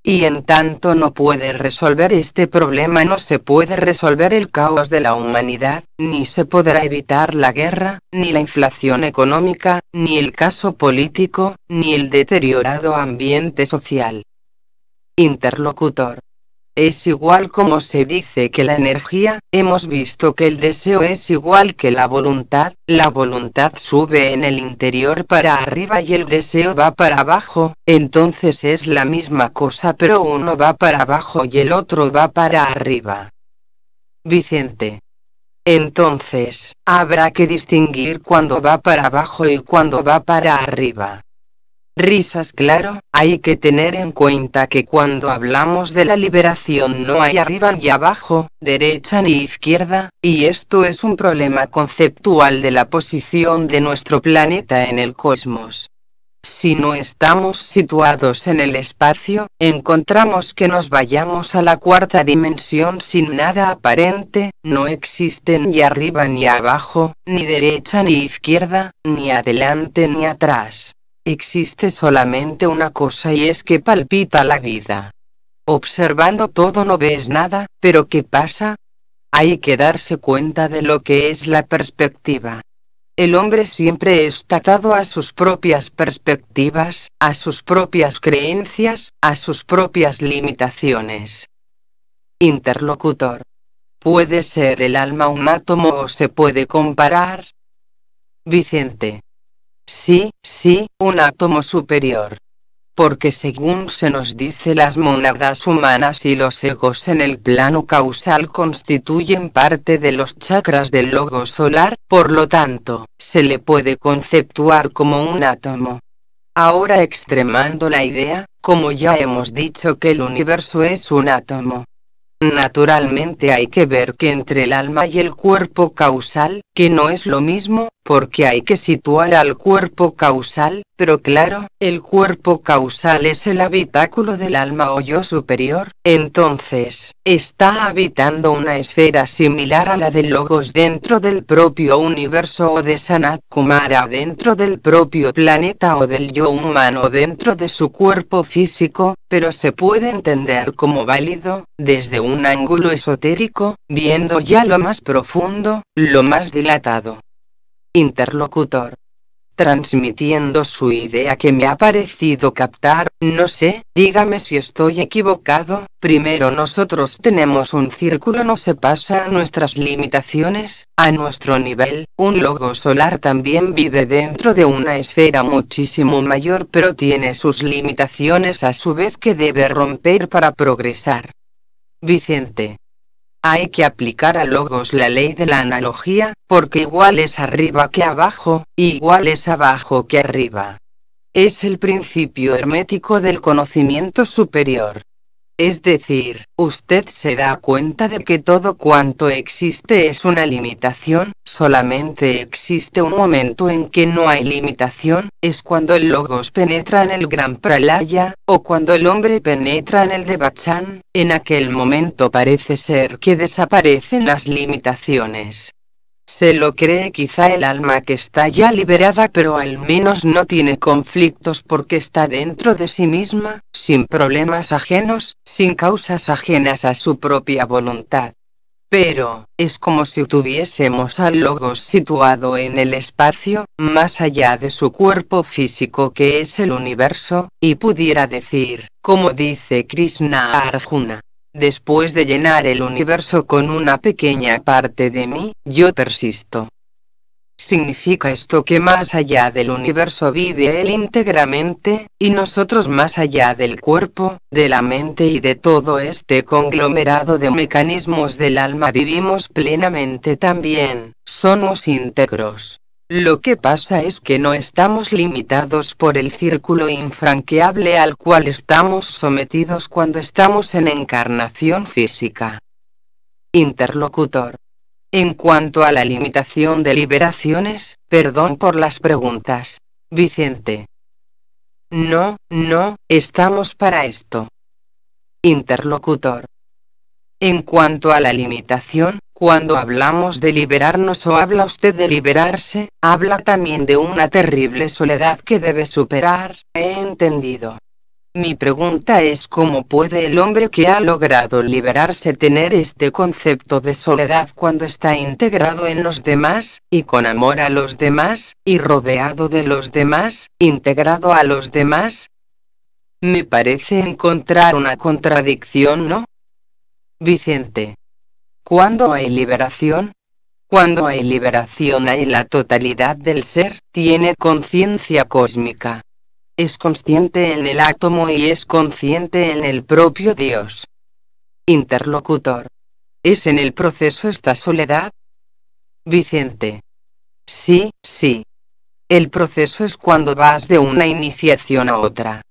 Y en tanto no puede resolver este problema, no se puede resolver el caos de la humanidad, ni se podrá evitar la guerra, ni la inflación económica, ni el caso político, ni el deteriorado ambiente social. Interlocutor. Es igual como se dice que la energía, hemos visto que el deseo es igual que la voluntad sube en el interior para arriba y el deseo va para abajo, entonces es la misma cosa pero uno va para abajo y el otro va para arriba. Vicente. Entonces, habrá que distinguir cuando va para abajo y cuando va para arriba. Risas. Claro, hay que tener en cuenta que cuando hablamos de la liberación no hay arriba ni abajo, derecha ni izquierda, y esto es un problema conceptual de la posición de nuestro planeta en el cosmos. Si no estamos situados en el espacio, encontramos que nos vayamos a la cuarta dimensión sin nada aparente, no existen ni arriba ni abajo, ni derecha ni izquierda, ni adelante ni atrás. Existe solamente una cosa y es que palpita la vida. Observando todo no ves nada, pero ¿qué pasa? Hay que darse cuenta de lo que es la perspectiva. El hombre siempre está atado a sus propias perspectivas, a sus propias creencias, a sus propias limitaciones. Interlocutor. ¿Puede ser el alma un átomo o se puede comparar? Vicente. Sí, un átomo superior. Porque según se nos dice las mónadas humanas y los egos en el plano causal constituyen parte de los chakras del logo solar, por lo tanto, se le puede conceptuar como un átomo. Ahora extremando la idea, como ya hemos dicho que el universo es un átomo. Naturalmente hay que ver que entre el alma y el cuerpo causal, que no es lo mismo, porque hay que situar al cuerpo causal, pero claro, el cuerpo causal es el habitáculo del alma o yo superior, entonces, está habitando una esfera similar a la del Logos dentro del propio universo o de Sanat Kumara dentro del propio planeta o del yo humano dentro de su cuerpo físico, pero se puede entender como válido, desde un ángulo esotérico, viendo ya lo más profundo, lo más dilatado. Interlocutor. Transmitiendo su idea que me ha parecido captar, no sé, dígame si estoy equivocado. Primero nosotros tenemos un círculo, no se pasa a nuestras limitaciones, a nuestro nivel, un logo solar también vive dentro de una esfera muchísimo mayor pero tiene sus limitaciones a su vez que debe romper para progresar. Vicente. Hay que aplicar a logos la ley de la analogía, porque igual es arriba que abajo, igual es abajo que arriba. Es el principio hermético del conocimiento superior. Es decir, usted se da cuenta de que todo cuanto existe es una limitación, solamente existe un momento en que no hay limitación, es cuando el logos penetra en el gran pralaya, o cuando el hombre penetra en el devachan, en aquel momento parece ser que desaparecen las limitaciones. Se lo cree quizá el alma que está ya liberada pero al menos no tiene conflictos porque está dentro de sí misma, sin problemas ajenos, sin causas ajenas a su propia voluntad. Pero, es como si tuviésemos al logos situado en el espacio, más allá de su cuerpo físico que es el universo, y pudiera decir, como dice Krishna a Arjuna. Después de llenar el universo con una pequeña parte de mí, yo persisto. ¿Significa esto que más allá del universo vive Él íntegramente, y nosotros más allá del cuerpo, de la mente y de todo este conglomerado de mecanismos del alma vivimos plenamente también, somos íntegros? Lo que pasa es que no estamos limitados por el círculo infranqueable al cual estamos sometidos cuando estamos en encarnación física. Interlocutor. En cuanto a la limitación de liberaciones, perdón por las preguntas, Vicente. No, estamos para esto. Interlocutor. En cuanto a la limitación, cuando hablamos de liberarnos o habla usted de liberarse, habla también de una terrible soledad que debe superar, he entendido. Mi pregunta es ¿cómo puede el hombre que ha logrado liberarse tener este concepto de soledad cuando está integrado en los demás, y con amor a los demás, y rodeado de los demás, integrado a los demás? Me parece encontrar una contradicción, ¿no? Vicente. ¿Cuándo hay liberación? Cuando hay liberación hay la totalidad del ser, tiene conciencia cósmica. Es consciente en el átomo y es consciente en el propio Dios. Interlocutor. ¿Es en el proceso esta soledad? Vicente. Sí. El proceso es cuando vas de una iniciación a otra.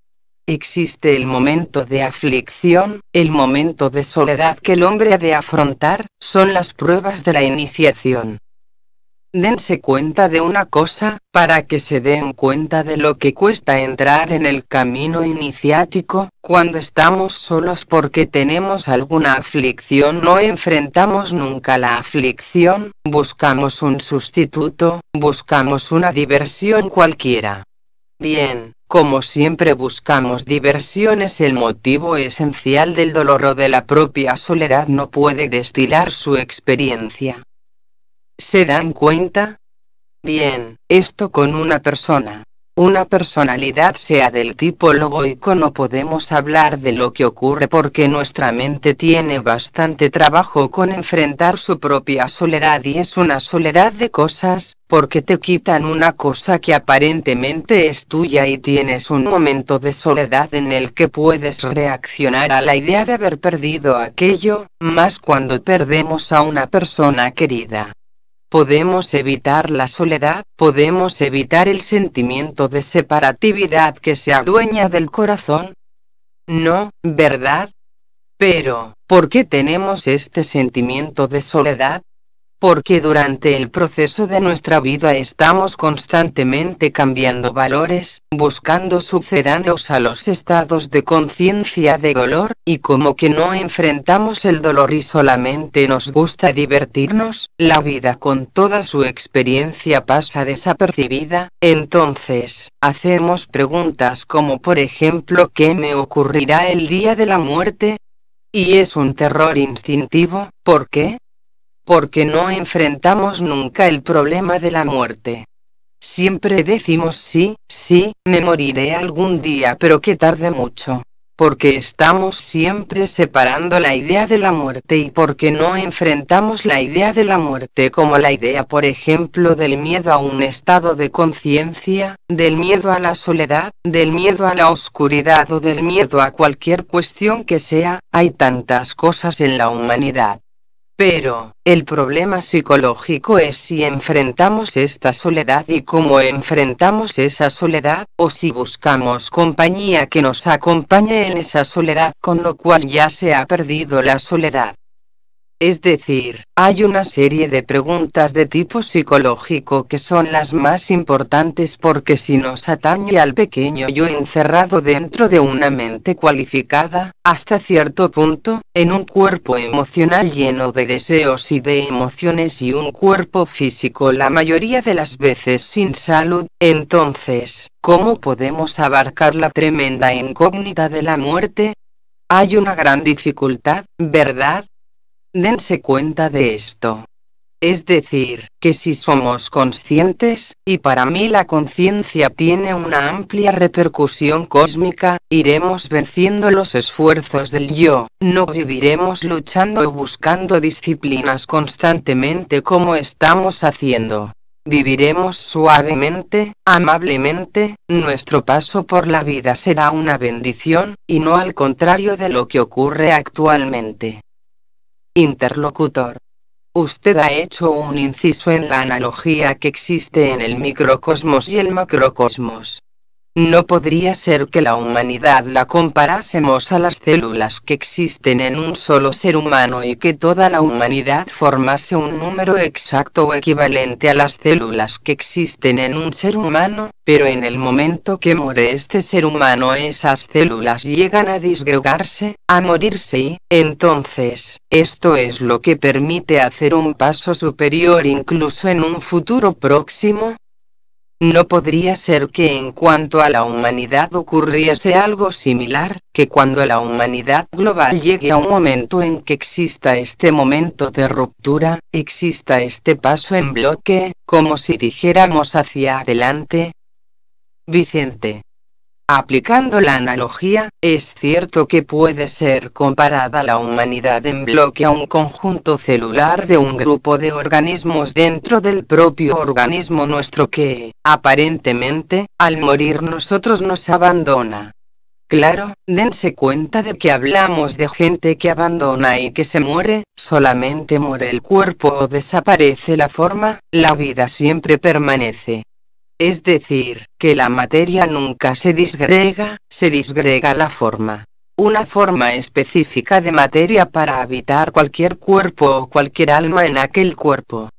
Existe el momento de aflicción, el momento de soledad que el hombre ha de afrontar, son las pruebas de la iniciación. Dense cuenta de una cosa, para que se den cuenta de lo que cuesta entrar en el camino iniciático, cuando estamos solos porque tenemos alguna aflicción no enfrentamos nunca la aflicción, buscamos un sustituto, buscamos una diversión cualquiera. Bien, como siempre buscamos diversiones, el motivo esencial del dolor o de la propia soledad no puede destilar su experiencia. ¿Se dan cuenta? Bien, esto con una persona. Una personalidad sea del tipo logoico no podemos hablar de lo que ocurre porque nuestra mente tiene bastante trabajo con enfrentar su propia soledad y es una soledad de cosas, porque te quitan una cosa que aparentemente es tuya y tienes un momento de soledad en el que puedes reaccionar a la idea de haber perdido aquello, más cuando perdemos a una persona querida. ¿Podemos evitar la soledad? ¿Podemos evitar el sentimiento de separatividad que se adueña del corazón? No, ¿verdad? Pero, ¿por qué tenemos este sentimiento de soledad? Porque durante el proceso de nuestra vida estamos constantemente cambiando valores, buscando sucedáneos a los estados de conciencia de dolor, y como que no enfrentamos el dolor y solamente nos gusta divertirnos, la vida con toda su experiencia pasa desapercibida, entonces, hacemos preguntas como por ejemplo ¿qué me ocurrirá el día de la muerte? Y es un terror instintivo, ¿por qué? Porque no enfrentamos nunca el problema de la muerte. Siempre decimos sí, me moriré algún día, pero que tarde mucho. Porque estamos siempre separando la idea de la muerte y porque no enfrentamos la idea de la muerte como la idea, por ejemplo, del miedo a un estado de conciencia, del miedo a la soledad, del miedo a la oscuridad o del miedo a cualquier cuestión que sea. Hay tantas cosas en la humanidad. Pero, el problema psicológico es si enfrentamos esta soledad y cómo enfrentamos esa soledad, o si buscamos compañía que nos acompañe en esa soledad, con lo cual ya se ha perdido la soledad. Es decir, hay una serie de preguntas de tipo psicológico que son las más importantes porque si nos atañe al pequeño yo encerrado dentro de una mente cualificada, hasta cierto punto, en un cuerpo emocional lleno de deseos y de emociones y un cuerpo físico la mayoría de las veces sin salud, entonces, ¿cómo podemos abarcar la tremenda incógnita de la muerte? Hay una gran dificultad, ¿verdad? Dense cuenta de esto. Es decir, que si somos conscientes, y para mí la conciencia tiene una amplia repercusión cósmica, iremos venciendo los esfuerzos del yo, no viviremos luchando o buscando disciplinas constantemente como estamos haciendo. Viviremos suavemente, amablemente, nuestro paso por la vida será una bendición, y no al contrario de lo que ocurre actualmente. Interlocutor. Usted ha hecho un inciso en la analogía que existe en el microcosmos y el macrocosmos. No podría ser que la humanidad la comparásemos a las células que existen en un solo ser humano y que toda la humanidad formase un número exacto o equivalente a las células que existen en un ser humano, pero en el momento que muere este ser humano esas células llegan a disgregarse, a morirse y, entonces, esto es lo que permite hacer un paso superior incluso en un futuro próximo. No podría ser que en cuanto a la humanidad ocurriese algo similar, que cuando la humanidad global llegue a un momento en que exista este momento de ruptura, exista este paso en bloque, como si dijéramos hacia adelante. Vicente. Aplicando la analogía, es cierto que puede ser comparada la humanidad en bloque a un conjunto celular de un grupo de organismos dentro del propio organismo nuestro que, aparentemente, al morir nosotros nos abandona. Claro, dense cuenta de que hablamos de gente que abandona y que se muere, solamente muere el cuerpo o desaparece la forma, la vida siempre permanece. Es decir, que la materia nunca se disgrega la forma. Una forma específica de materia para habitar cualquier cuerpo o cualquier alma en aquel cuerpo.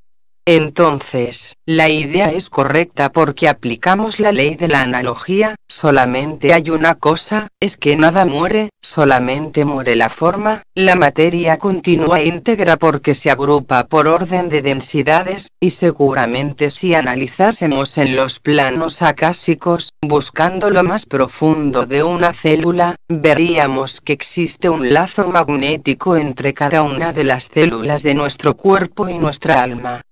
Entonces, la idea es correcta porque aplicamos la ley de la analogía, solamente hay una cosa, es que nada muere, solamente muere la forma, la materia continúa íntegra porque se agrupa por orden de densidades, y seguramente si analizásemos en los planos acásicos, buscando lo más profundo de una célula, veríamos que existe un lazo magnético entre cada una de las células de nuestro cuerpo y nuestra alma.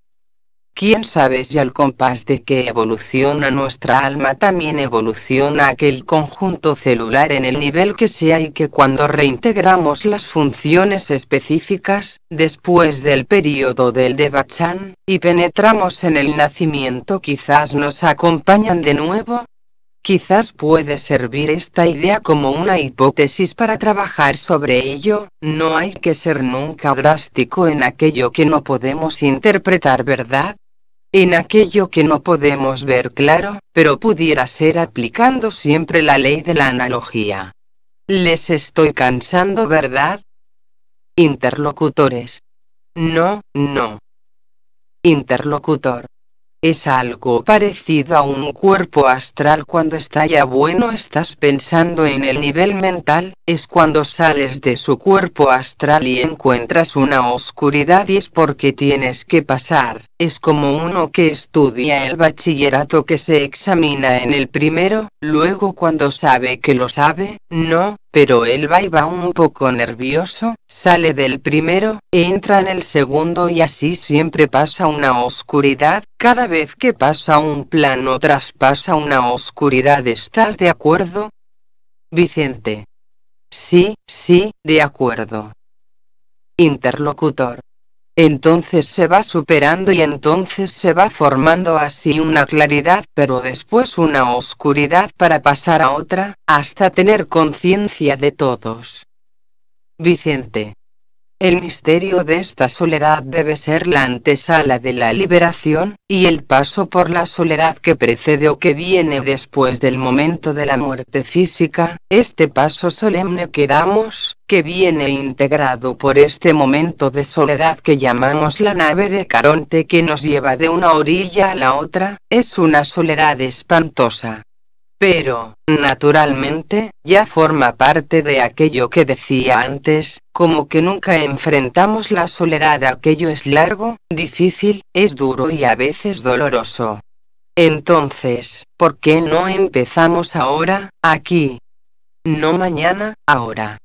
¿Quién sabe si al compás de que evoluciona nuestra alma también evoluciona aquel conjunto celular en el nivel que sea y que cuando reintegramos las funciones específicas, después del período del Devachan, y penetramos en el nacimiento quizás nos acompañan de nuevo? Quizás puede servir esta idea como una hipótesis para trabajar sobre ello, no hay que ser nunca drástico en aquello que no podemos interpretar, ¿verdad? En aquello que no podemos ver claro, pero pudiera ser aplicando siempre la ley de la analogía. Les estoy cansando, ¿verdad? Interlocutores. No, no. Interlocutor. Es algo parecido a un cuerpo astral cuando está ya bueno. Estás pensando en el nivel mental, es cuando sales de su cuerpo astral y encuentras una oscuridad y es porque tienes que pasar. Es como uno que estudia el bachillerato que se examina en el primero, luego cuando sabe que lo sabe, no, pero él va un poco nervioso, sale del primero, entra en el segundo y así siempre pasa una oscuridad, cada vez que pasa un plano traspasa una oscuridad. ¿Estás de acuerdo? Vicente. Sí, de acuerdo. Interlocutor. Entonces se va superando y entonces se va formando así una claridad, pero después una oscuridad para pasar a otra, hasta tener conciencia de todos. Vicente. El misterio de esta soledad debe ser la antesala de la liberación, y el paso por la soledad que precede o que viene después del momento de la muerte física, este paso solemne que damos, que viene integrado por este momento de soledad que llamamos la nave de Caronte que nos lleva de una orilla a la otra, es una soledad espantosa. Pero, naturalmente, ya forma parte de aquello que decía antes, como que nunca enfrentamos la soledad. Aquello es largo, difícil, es duro y a veces doloroso. Entonces, ¿por qué no empezamos ahora, aquí? No mañana, ahora.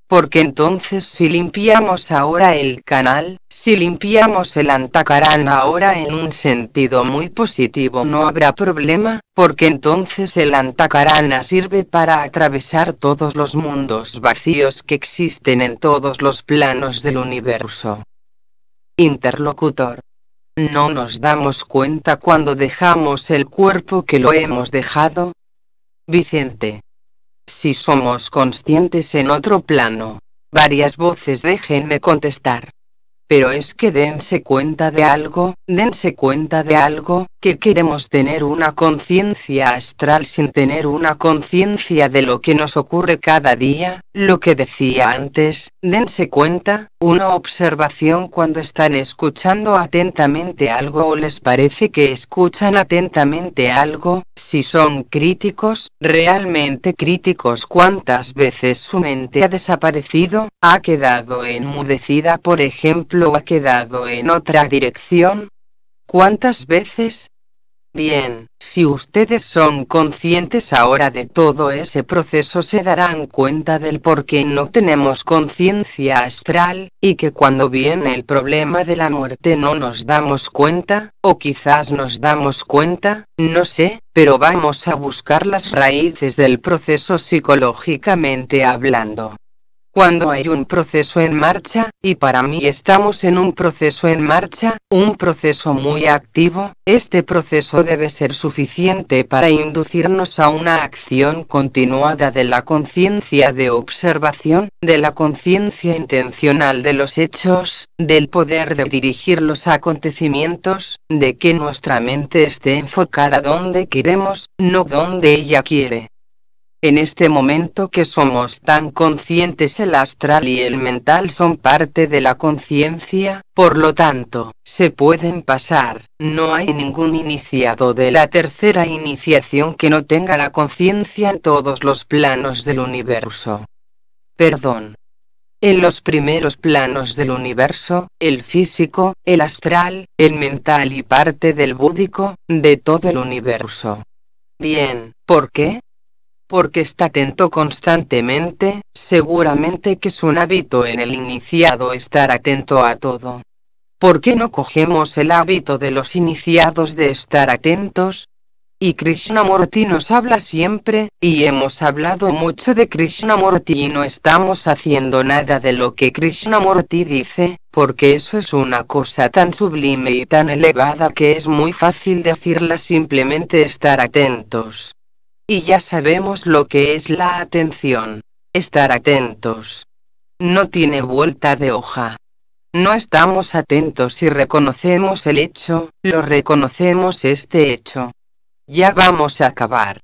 Porque entonces si limpiamos ahora el canal, si limpiamos el Antacarán ahora en un sentido muy positivo no habrá problema, porque entonces el Antacarana sirve para atravesar todos los mundos vacíos que existen en todos los planos del universo. Interlocutor. ¿No nos damos cuenta cuando dejamos el cuerpo que lo hemos dejado? Vicente. Si somos conscientes en otro plano. Varias voces, déjenme contestar. Pero es que dense cuenta de algo, que queremos tener una conciencia astral sin tener una conciencia de lo que nos ocurre cada día, lo que decía antes, dense cuenta, una observación cuando están escuchando atentamente algo o les parece que escuchan atentamente algo, si son críticos, realmente críticos, ¿cuántas veces su mente ha desaparecido, ha quedado enmudecida por ejemplo? ¿Ha quedado en otra dirección? ¿Cuántas veces? Bien, si ustedes son conscientes ahora de todo ese proceso se darán cuenta del por qué no tenemos conciencia astral, y que cuando viene el problema de la muerte no nos damos cuenta, o quizás nos damos cuenta, no sé, pero vamos a buscar las raíces del proceso psicológicamente hablando. Cuando hay un proceso en marcha, y para mí estamos en un proceso en marcha, un proceso muy activo, este proceso debe ser suficiente para inducirnos a una acción continuada de la conciencia de observación, de la conciencia intencional de los hechos, del poder de dirigir los acontecimientos, de que nuestra mente esté enfocada donde queremos, no donde ella quiere. En este momento que somos tan conscientes, el astral y el mental son parte de la conciencia, por lo tanto, se pueden pasar, no hay ningún iniciado de la tercera iniciación que no tenga la conciencia en todos los planos del universo. Perdón. En los primeros planos del universo, el físico, el astral, el mental y parte del búdico, de todo el universo. Bien, ¿por qué? Porque está atento constantemente, seguramente que es un hábito en el iniciado estar atento a todo. ¿Por qué no cogemos el hábito de los iniciados de estar atentos? Y Krishnamurti nos habla siempre, y hemos hablado mucho de Krishnamurti y no estamos haciendo nada de lo que Krishnamurti dice, porque eso es una cosa tan sublime y tan elevada que es muy fácil decirla, simplemente estar atentos. Y ya sabemos lo que es la atención. Estar atentos. No tiene vuelta de hoja. No estamos atentos y reconocemos el hecho, lo reconocemos este hecho. Ya vamos a acabar.